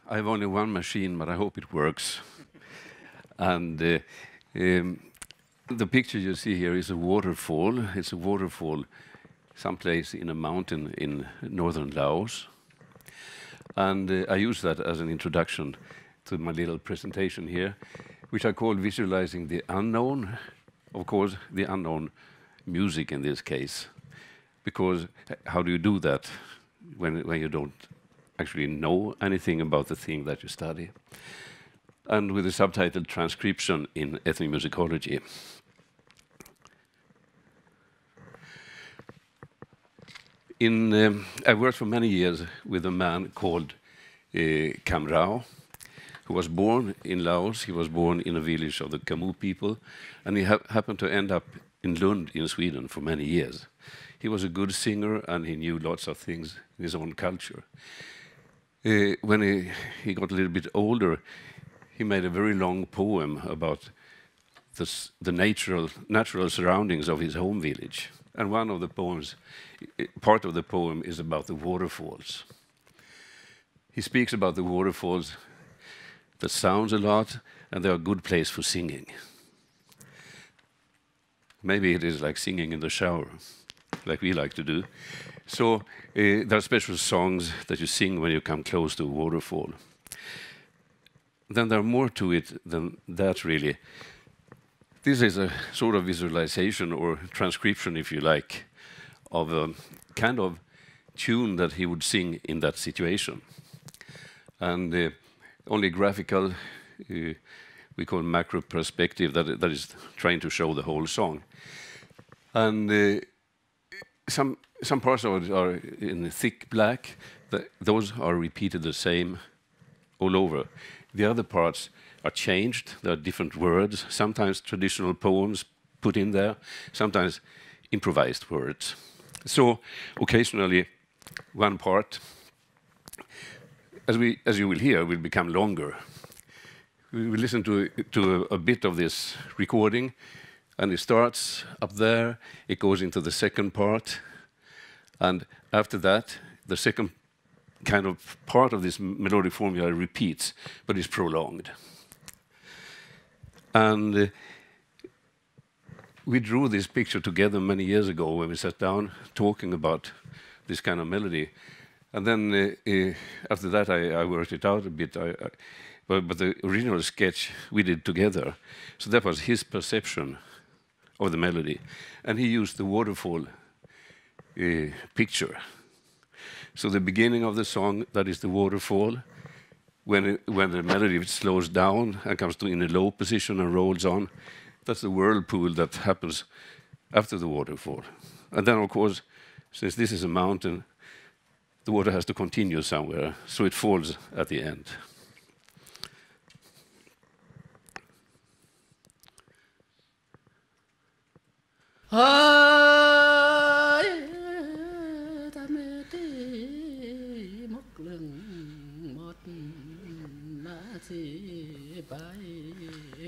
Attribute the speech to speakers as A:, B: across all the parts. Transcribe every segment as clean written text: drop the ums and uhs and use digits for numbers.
A: I have only one machine, but I hope it works. And the picture you see here is a waterfall. It's a waterfall someplace in a mountain in northern Laos. And I use that as an introduction to my little presentation here, which I call Visualizing the Unknown. Of course, the unknown music in this case. Because how do you do that when you don't actually know anything about the thing that you study? And with the subtitle Transcription in ethnomusicology. I worked for many years with a man called Kham Rao, who was born in Laos. He was born in a village of the Khmu people, and he happened to end up in Lund in Sweden for many years. He was a good singer, and he knew lots of things in his own culture. When he got a little bit older, he made a very long poem about the natural surroundings of his home village. And one of the poems, part of the poem is about the waterfalls. He speaks about the waterfalls that sounds a lot, and they're a good place for singing. Maybe it is like singing in the shower, like we like to do. So there are special songs that you sing when you come close to a waterfall. Then there are more to it than that, really. This is a sort of visualization or transcription, if you like, of a kind of tune that he would sing in that situation. And only graphical, we call macro perspective, that is trying to show the whole song. And some parts of it are in thick black. Those are repeated the same all over. The other parts are changed. There are different words, sometimes traditional poems put in there, sometimes improvised words. So occasionally one part, as you will hear, will become longer. We will listen to a bit of this recording, and it starts up there, it goes into the second part, and after that, the second kind of part of this melodic formula repeats, but is prolonged. And we drew this picture together many years ago when we sat down talking about this kind of melody. And then after that, I worked it out a bit. But the original sketch we did together. So that was his perception of the melody. And he used the waterfall picture. So the beginning of the song, that is the waterfall. When the melody slows down and comes to in a low position and rolls on, that's the whirlpool that happens after the waterfall. And then, of course, since this is a mountain, the water has to continue somewhere, so it falls at the end.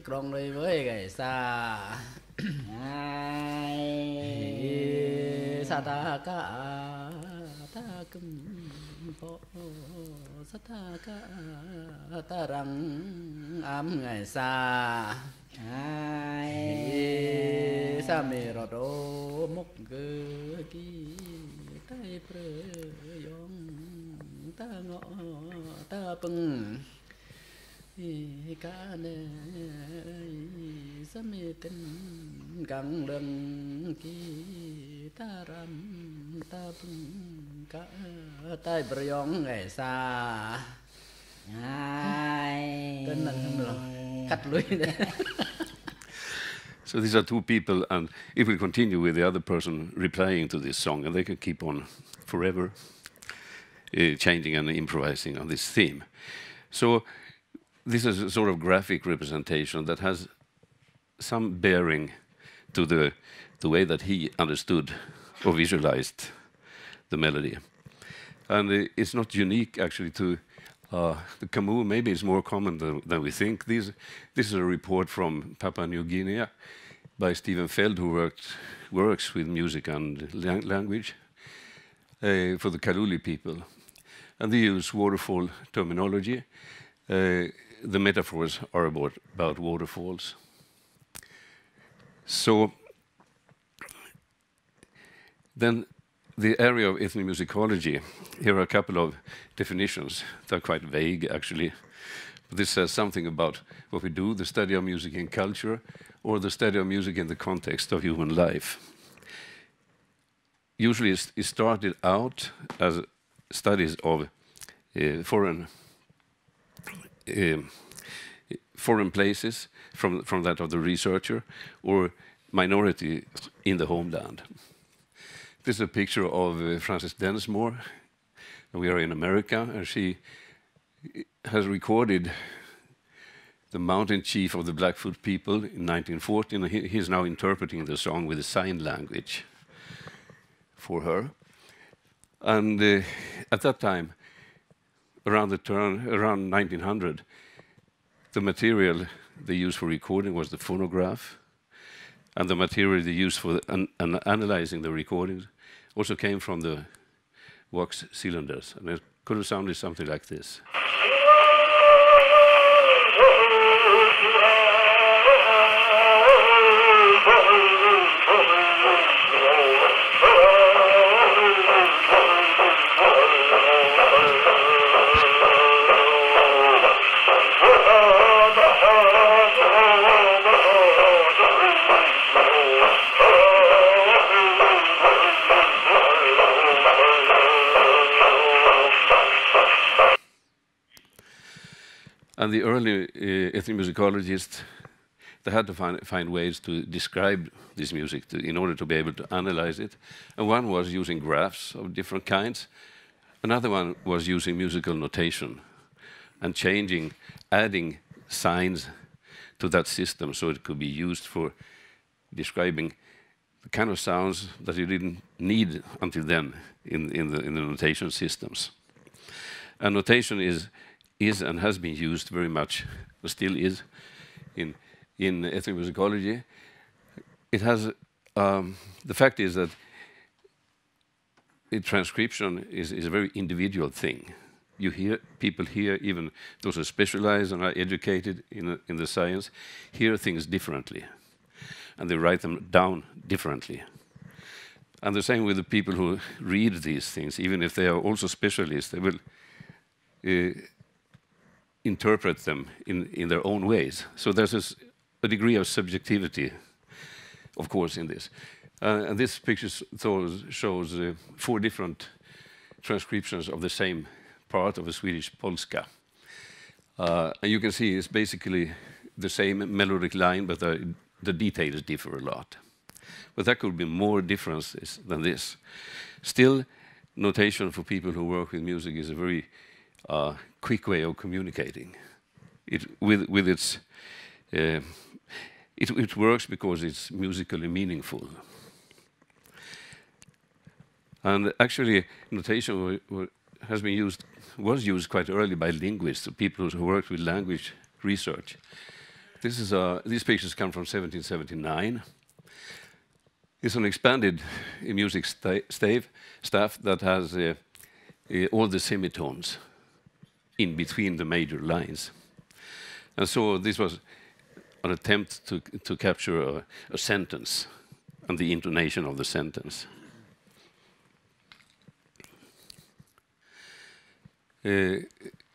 B: Con đi với gầy xa sa ta ca ta cum po sa ta ca ta răng ám ngày xa sa mê rọt ô mốc cơ kỳ tay prơ yong ta ngọ ta pưng ca nê sa mê tinh căng đừng kỳ ta ram ta pưng ca tay prơ yong ngày xa tên là cắt lưới đấy.
A: So these are two people, and it will continue with the other person replying to this song, and they can keep on forever changing and improvising on this theme. So this is a sort of graphic representation that has some bearing to the way that he understood or visualized the melody. And it's not unique, actually, to the Khmu. Maybe it's more common than we think. This is a report from Papua New Guinea by Stephen Feld, who works with music and language for the Kaluli people. and they use waterfall terminology. The metaphors are about waterfalls. So then the area of ethnomusicology, here are a couple of definitions. They're quite vague, actually. This says something about what we do, the study of music in culture, or the study of music in the context of human life. Usually it started out as studies of foreign places from that of the researcher, or minority in the homeland. This is a picture of Frances Densmore. We are in America, and she has recorded the mountain chief of the Blackfoot people in 1914. He is now interpreting the song with a sign language for her. And at that time, around 1900, the material they used for recording was the phonograph, and the material they used for analyzing the recordings also came from the wax cylinders, and it could have sounded something like this. And the early ethnomusicologists, they had to find ways to describe this music in order to be able to analyze it. And one was using graphs of different kinds. Another one was using musical notation and adding signs to that system so it could be used for describing the kind of sounds that you didn't need until then in the notation systems. And notation is and has been used very much, still is, in ethnomusicology. It has the fact is that transcription is a very individual thing. People hear, even those who specialize and are educated in the science, hear things differently, and they write them down differently. And the same with the people who read these things, even if they are also specialists, they will interpret them in their own ways. So there's a degree of subjectivity, of course, in this. And this picture shows 4 different transcriptions of the same part of a Swedish polska. And you can see it's basically the same melodic line, but the details differ a lot. But there could be more differences than this. Still, notation for people who work with music is a very quick way of communicating. It works because it's musically meaningful. And actually, notation was used quite early by linguists, people who worked with language research. These pictures come from 1779. It's an expanded music staff that has all the semitones in between the major lines. And so this was an attempt to capture a sentence and the intonation of the sentence.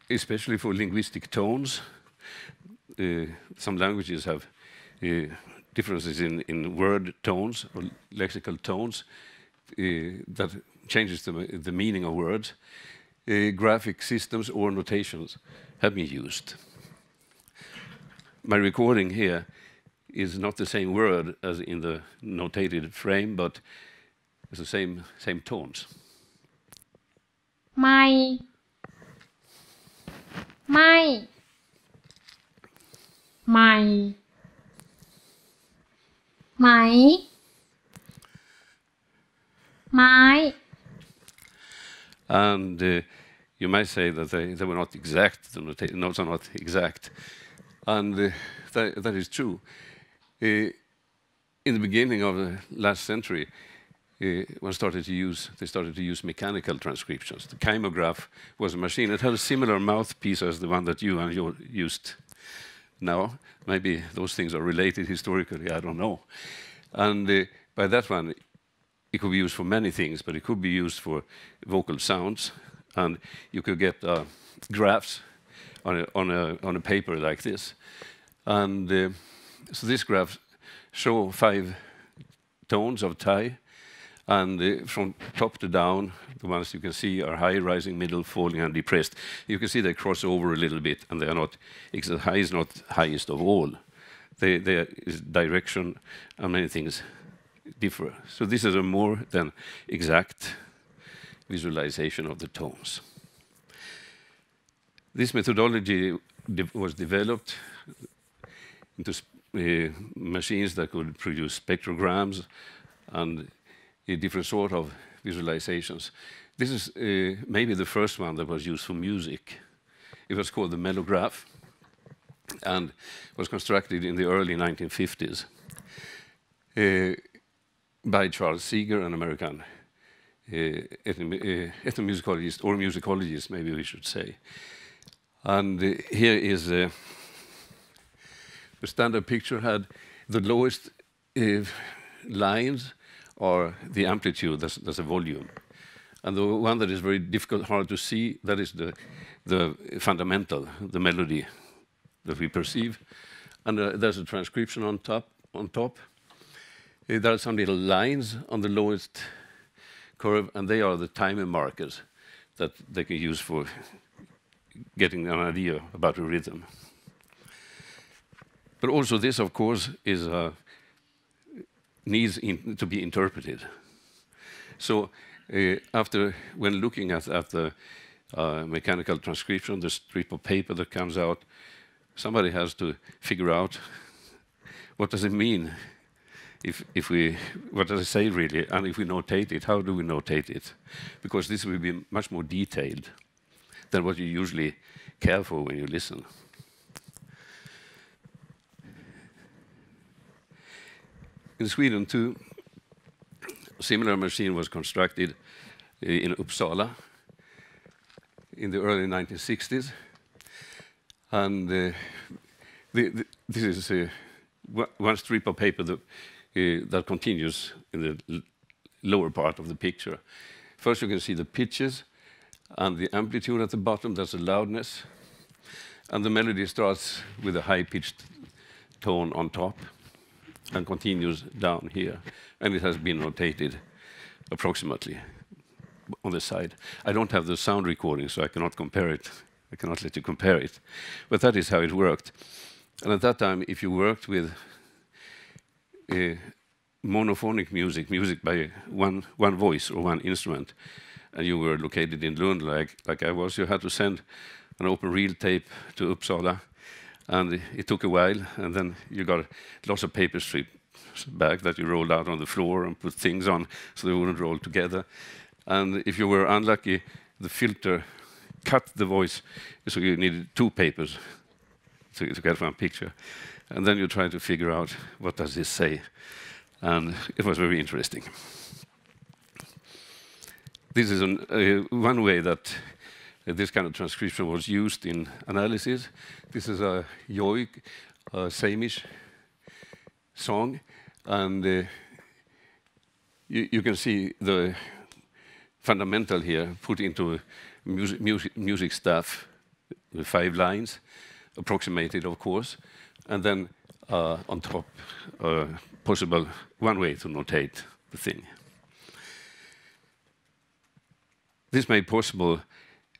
A: Especially for linguistic tones, some languages have differences in word tones or lexical tones that changes the meaning of words. Graphic systems or notations have been used. My recording here is not the same word as in the notated frame, but it's the same tones.
C: My.
A: And you might say that they were not exact, the notes are not exact. And that is true. In the beginning of the last century, they started to use mechanical transcriptions. The chimograph was a machine. It had a similar mouthpiece as the one that you used now. Maybe those things are related historically, I don't know. And by that one, it could be used for many things, but it could be used for vocal sounds, and you could get graphs on a paper like this. And so this graph show 5 tones of Thai, and from top to down, the ones you can see are high, rising, middle, falling, and depressed. You can see they cross over a little bit, and they are not. The high is not highest of all. There is direction, and many things differ. So this is a more than exact visualization of the tones. This methodology was developed into machines that could produce spectrograms and different sort of visualizations. This is maybe the first one that was used for music. It was called the Meadow Graph, and was constructed in the early 1950s by Charles Seeger, an American ethnomusicologist, or musicologist, maybe we should say. And here is the standard picture had the lowest lines or the amplitude, that's a volume. And the one that is very difficult, hard to see, that is the fundamental, the melody that we perceive. And there's a transcription on top. There are some little lines on the lowest curve, and they are the timing markers that they can use for getting an idea about a rhythm. But also this, of course, is needs to be interpreted. So when looking at the mechanical transcription, the strip of paper that comes out, somebody has to figure out what does it mean what does it say really, and if we notate it, how do we notate it? Because this will be much more detailed than what you usually care for when you listen. In Sweden too, a similar machine was constructed in Uppsala in the early 1960s. And this is one strip of paper that continues in the lower part of the picture. First you can see the pitches and the amplitude at the bottom, that's the loudness. And the melody starts with a high-pitched tone on top and continues down here. And it has been notated approximately on the side. I don't have the sound recording, so I cannot compare it. I cannot let you compare it. But that is how it worked. And at that time, if you worked with monophonic music by one voice or one instrument, and you were located in Lund like I was, you had to send an open reel tape to Uppsala, and it took a while, and then you got lots of paper strips back that you rolled out on the floor and put things on so they wouldn't roll together. And if you were unlucky, the filter cut the voice, so you needed 2 papers to get one picture. And then you try to figure out what does this say. And it was very interesting. This is one way that this kind of transcription was used in analysis. This is a Joi, a Samish song, and you can see the fundamental here put into music staff with 5 lines, approximated, of course, and then on top, possible one way to notate the thing. This made possible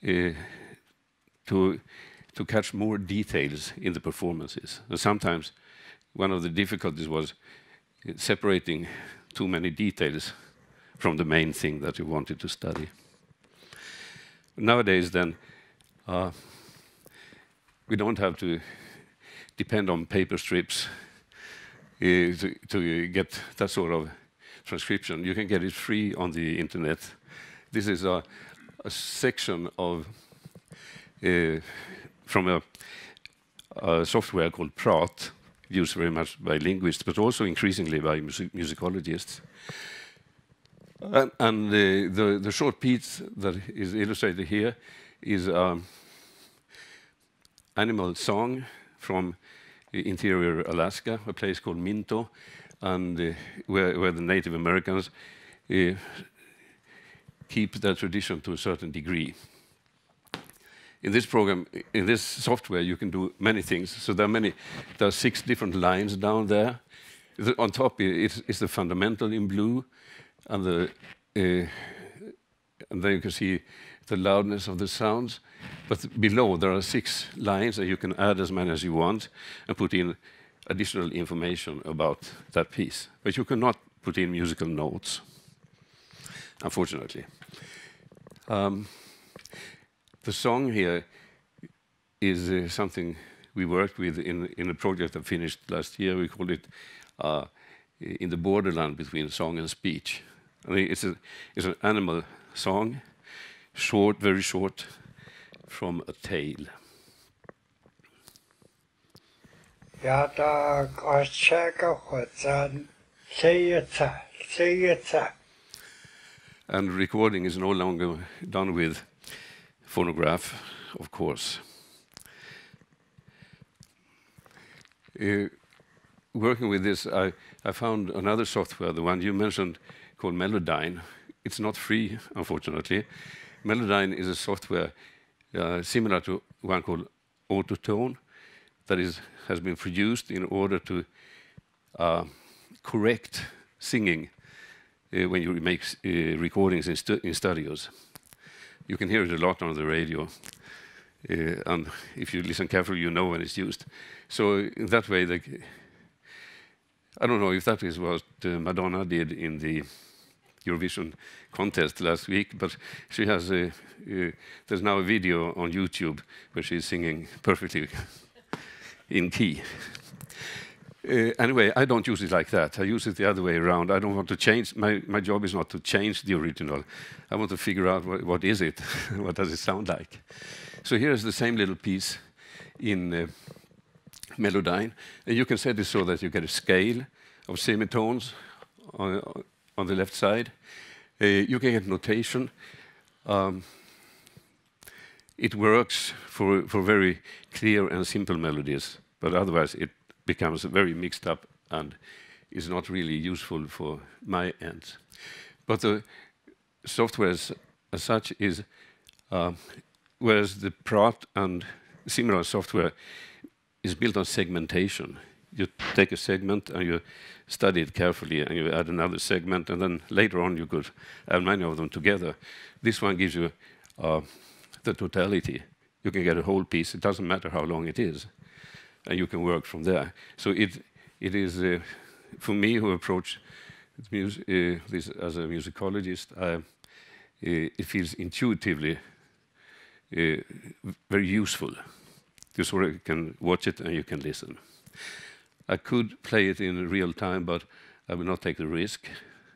A: to catch more details in the performances. And sometimes one of the difficulties was separating too many details from the main thing that you wanted to study. Nowadays, then, we don't have to depend on paper strips to get that sort of transcription. You can get it free on the internet. This is a section of from a software called Prat, used very much by linguists, but also increasingly by musicologists. And the short piece that is illustrated here is animal song from interior Alaska, a place called Minto, and where the Native Americans keep that tradition to a certain degree. In this program, in this software, you can do many things. So there are 6 different lines down there. On top is the fundamental in blue, and then you can see the loudness of the sounds. But below there are 6 lines, and you can add as many as you want and put in additional information about that piece. But you cannot put in musical notes, unfortunately. The song here is something we worked with in a project that finished last year. We called it In the Borderland Between Song and Speech. I mean, it's an animal song, short, very short, from a tale. And recording is no longer done with phonograph, of course. Working with this, I found another software, the one you mentioned, called Melodyne. It's not free, unfortunately. Melodyne is a software similar to one called Autotone that has been produced in order to correct singing when you make recordings in studios. You can hear it a lot on the radio, and if you listen carefully, you know when it's used. So in that way, I don't know if that is what Madonna did in the Eurovision contest last week, but she has there's now a video on YouTube where she's singing perfectly in key. Anyway, I don't use it like that. I use it the other way around. I don't want to change. My job is not to change the original. I want to figure out what is it, what does it sound like. So here is the same little piece in Melodyne, and you can set it so that you get a scale of semitones on the left side. You can get notation. It works for very clear and simple melodies, but otherwise it becomes very mixed up and is not really useful for my ends. But the software as such is, whereas the Prat and similar software is built on segmentation. You take a segment and you study it carefully, and you add another segment, and then later on you could add many of them together. This one gives you the totality. You can get a whole piece. It doesn't matter how long it is, and you can work from there. So it is, for me who approach this as a musicologist, it feels intuitively very useful. You sort of can watch it and you can listen. I could play it in real time, but I will not take the risk,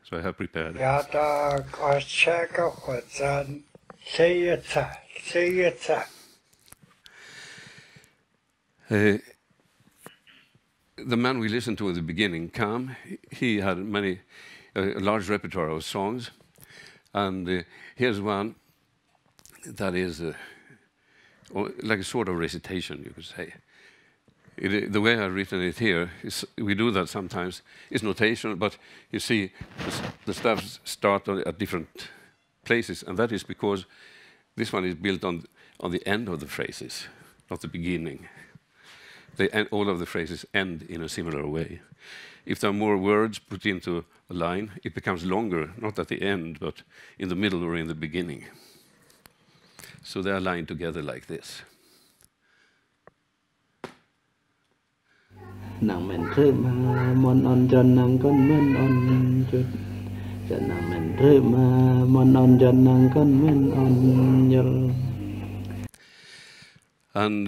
A: so I have prepared. The man we listened to at the beginning, Cam, he had a large repertoire of songs, and here's one that is like a sort of recitation, you could say. The way I've written it here is, we do that sometimes, is notation, but you see the stuff start at different places, and that is because this one is built on the end of the phrases, not the beginning. All of the phrases end in a similar way. If there are more words put into a line, it becomes longer, not at the end, but in the middle or in the beginning. So they are lined together like this.
B: Nàng mình rơi mà mòn on cho nàng con men on cho nàng mình rơi mà mòn on cho nàng con men on nhờ.
A: And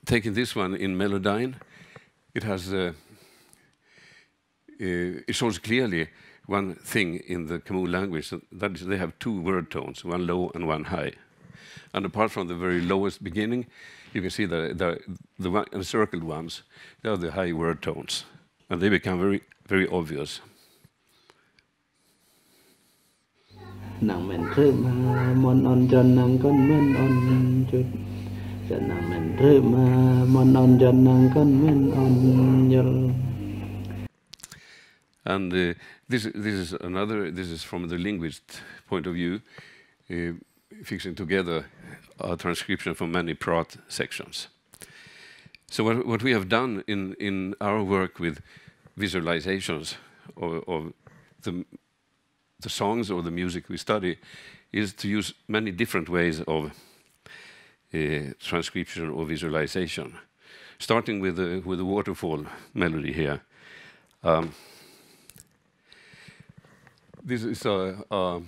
A: taking this one in Melodyne, it has it shows clearly one thing in the Khmu language, that is they have 2 word tones, one low and one high. And apart from the very lowest beginning, you can see that the encircled ones, they are the high word tones, and they become very, very obvious.
B: nàng mình rư mà mòn on chân nàng con men on chút chân nàng mình rư mà mòn on chân nàng con men on nhờ.
A: And this is from the linguist point of view, fixing together a transcription from many Pratt sections. So what we have done in our work with visualizations of the songs or the music we study is to use many different ways of transcription or visualization. Starting with the waterfall melody here. This is a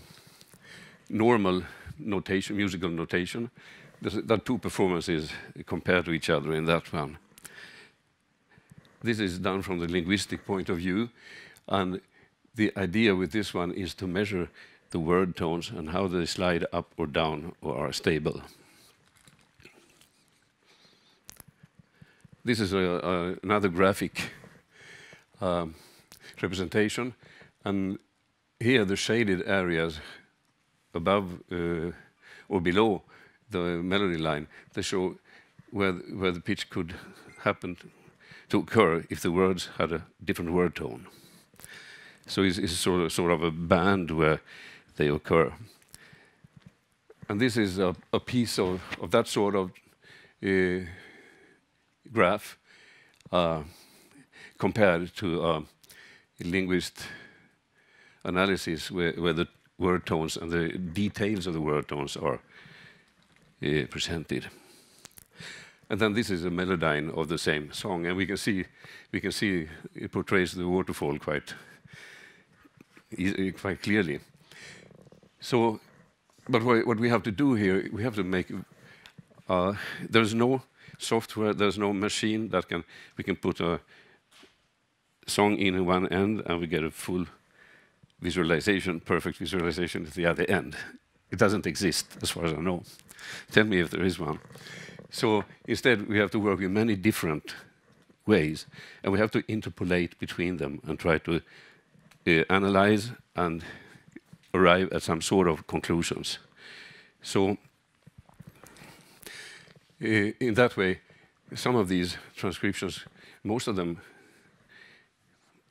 A: normal notation, musical notation. There are two performances compared to each other in that one. This is done from the linguistic point of view, and the idea with this one is to measure the word tones and how they slide up or down or are stable. This is another graphic representation, and here the shaded areas above or below the melody line, they show where the pitch could happen to occur if the words had a different word tone. So it's sort of a band where they occur. And this is a piece of that sort of graph compared to a linguist analysis where the word tones and the details of the word tones are presented. And then this is a Melodyne of the same song, and we can see it portrays the waterfall quite clearly. So, but what we have to do here, we have to make. There's no software, there's no machine that we can put a song in one end and we get a full visualization, perfect visualization at the other end. It doesn't exist, as far as I know. Tell me if there is one. So instead, we have to work in many different ways, and we have to interpolate between them and try to analyze and arrive at some sort of conclusions. So in that way, some of these transcriptions, most of them,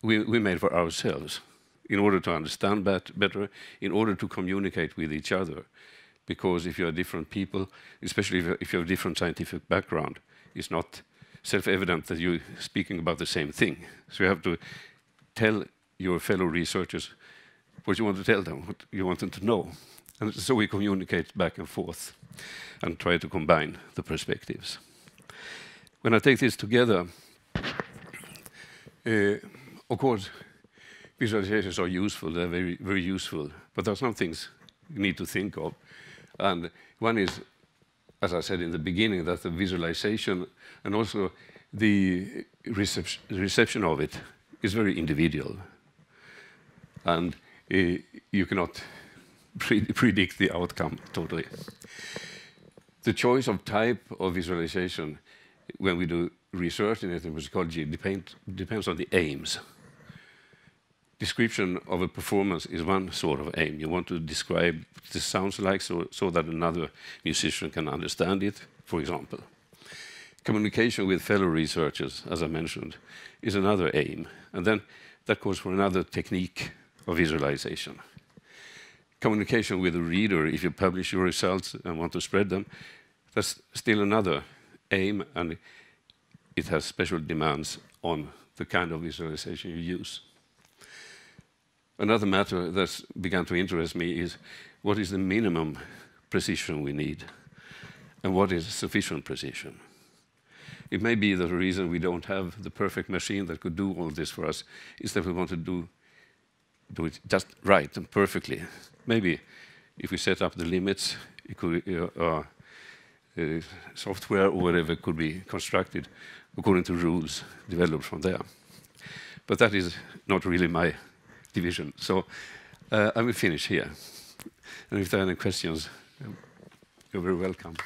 A: we made for ourselves, in order to understand better, in order to communicate with each other. Because if you are different people, especially if you have a different scientific background, it's not self-evident that you're speaking about the same thing. So you have to tell your fellow researchers what you want to tell them, what you want them to know. And so we communicate back and forth and try to combine the perspectives. When I take this together, of course, visualizations are useful, they're very, very useful, but there are some things you need to think of. And one is, as I said in the beginning, that the visualization and also the reception of it is very individual. And you cannot predict the outcome totally. The choice of type of visualization when we do research in ethnomusicology depends on the aims. Description of a performance is one sort of aim. You want to describe what this sounds like so that another musician can understand it, for example. Communication with fellow researchers, as I mentioned, is another aim. And then that goes for another technique of visualization. Communication with the reader, if you publish your results and want to spread them, that's still another aim, and it has special demands on the kind of visualization you use. Another matter that's begun to interest me is what is the minimum precision we need and what is sufficient precision. It may be that the reason we don't have the perfect machine that could do all this for us is that we want to do it just right and perfectly. Maybe if we set up the limits, it could software or whatever could be constructed according to rules developed from there. But that is not really my division. So I will finish here. And if there are any questions, you're very welcome.